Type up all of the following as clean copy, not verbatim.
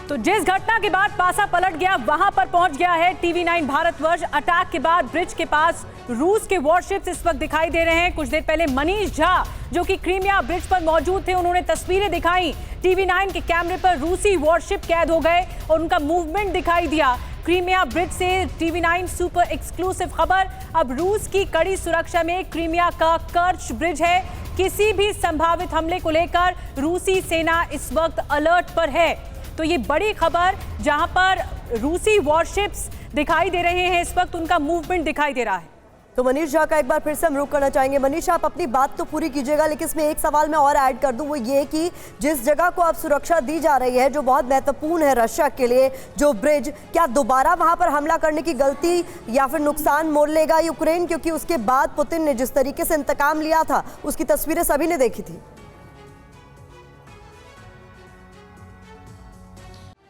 तो जिस घटना के बाद पासा पलट गया वहां पर पहुंच गया है टीवी9 भारतवर्ष। अटैक के बाद ब्रिज के पास रूस के वॉरशिप्स इस वक्त दिखाई दे रहे हैं। कुछ देर पहले मनीष झा जो कि क्रीमिया ब्रिज पर मौजूद थे, उन्होंने तस्वीरें दिखाई। टीवी9 के कैमरे पर रूसी वॉरशिप कैद हो गए और उनका मूवमेंट दिखाई दिया। क्रीमिया ब्रिज से टीवी9 सुपर एक्सक्लूसिव खबर। अब रूस की कड़ी सुरक्षा में क्रीमिया का कर्च ब्रिज है। किसी भी संभावित हमले को लेकर रूसी सेना इस वक्त अलर्ट पर है। तो ये बड़ी खबर, जहां पर रूसी वॉरशिप्स दिखाई दे रहे हैं, इस वक्त उनका मूवमेंट दिखाई दे रहा है। तो मनीष झा का एक बार फिर से हम रुख करना चाहेंगे। मनीष, आप अपनी बात तो पूरी कीजिएगा, लेकिन इसमें एक सवाल मैं और ऐड कर दूं, वो ये कि जिस जगह को अब सुरक्षा दी जा रही है, जो बहुत महत्वपूर्ण है रशिया के लिए, जो ब्रिज, क्या दोबारा वहां पर हमला करने की गलती या फिर नुकसान मोल लेगा यूक्रेन? क्योंकि उसके बाद पुतिन ने जिस तरीके से इंतकाम लिया था, उसकी तस्वीरें सभी ने देखी थी।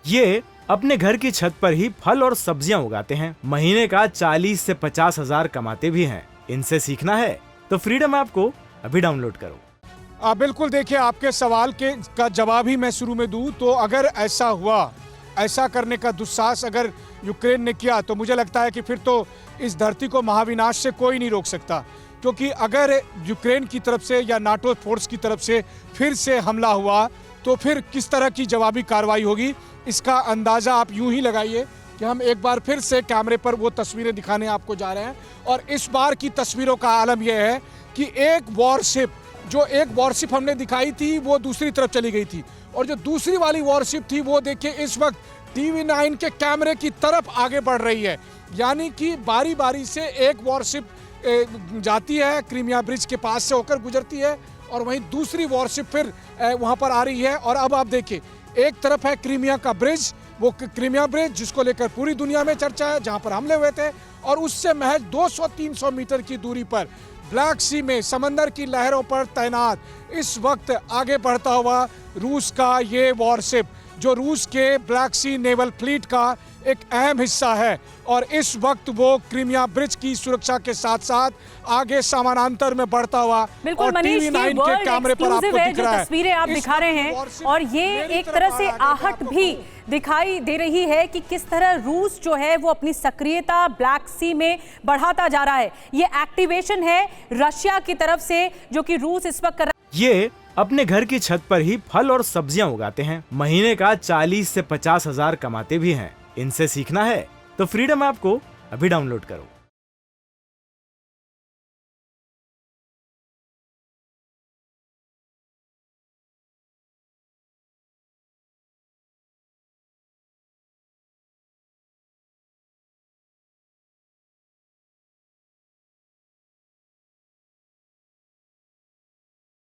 ये अपने घर की छत पर ही फल और सब्जियां उगाते हैं। महीने का 40 से 50 हजार कमाते भी हैं। इनसे सीखना है तो फ्रीडम ऐप को अभी डाउनलोड करो। बिल्कुल, देखिए, आपके सवाल का जवाब ही मैं शुरू में दूं तो अगर ऐसा हुआ, ऐसा करने का दुस्साहस अगर यूक्रेन ने किया, तो मुझे लगता है कि फिर तो इस धरती को महाविनाश से कोई नहीं रोक सकता। क्योंकि अगर यूक्रेन की तरफ से या नाटो फोर्स की तरफ से फिर से हमला हुआ तो फिर किस तरह की जवाबी कार्रवाई होगी, इसका अंदाज़ा आप यूं ही लगाइए कि हम एक बार फिर से कैमरे पर वो तस्वीरें दिखाने आपको जा रहे हैं। और इस बार की तस्वीरों का आलम यह है कि एक वॉरशिप हमने दिखाई थी, वो दूसरी तरफ चली गई थी, और जो दूसरी वाली वॉरशिप थी वो देखिए इस वक्त टीवी9 के कैमरे की तरफ आगे बढ़ रही है। यानी कि बारी बारी से एक वॉरशिप जाती है, क्रीमिया ब्रिज के पास से होकर गुजरती है, और वहीं दूसरी वॉरशिप फिर वहां पर आ रही है। और अब आप देखिए, एक तरफ है क्रीमिया का ब्रिज, वो क्रीमिया ब्रिज जिसको लेकर पूरी दुनिया में चर्चा है, जहां पर हमले हुए थे, और उससे महज 200-300 मीटर की दूरी पर ब्लैक सी में समंदर की लहरों पर तैनात इस वक्त आगे बढ़ता हुआ रूस का ये वॉरशिप, जो रूस के ब्लैक सी नेवल फ्लीट का एक अहम हिस्सा है। और इस वक्त वो क्रीमिया ब्रिज की सुरक्षा के साथ साथ आगे समानांतर में बढ़ता हुआ, बिल्कुल और मनीष, ये टीवी9 के कैमरे पर आपको दिख रहा है, तस्वीरें आप दिखा रहे हैं, और ये एक तरह से आहट भी दिखाई दे रही है कि किस तरह रूस जो है वो अपनी सक्रियता ब्लैक सी में बढ़ाता जा रहा है। ये एक्टिवेशन है रशिया की तरफ से, जो कि रूस इस वक्त कर रहा है। ये अपने घर की छत पर ही फल और सब्जियां उगाते हैं। महीने का 40 से 50 हजार कमाते भी हैं। इनसे सीखना है तो फ्रीडम ऐप को अभी डाउनलोड करो।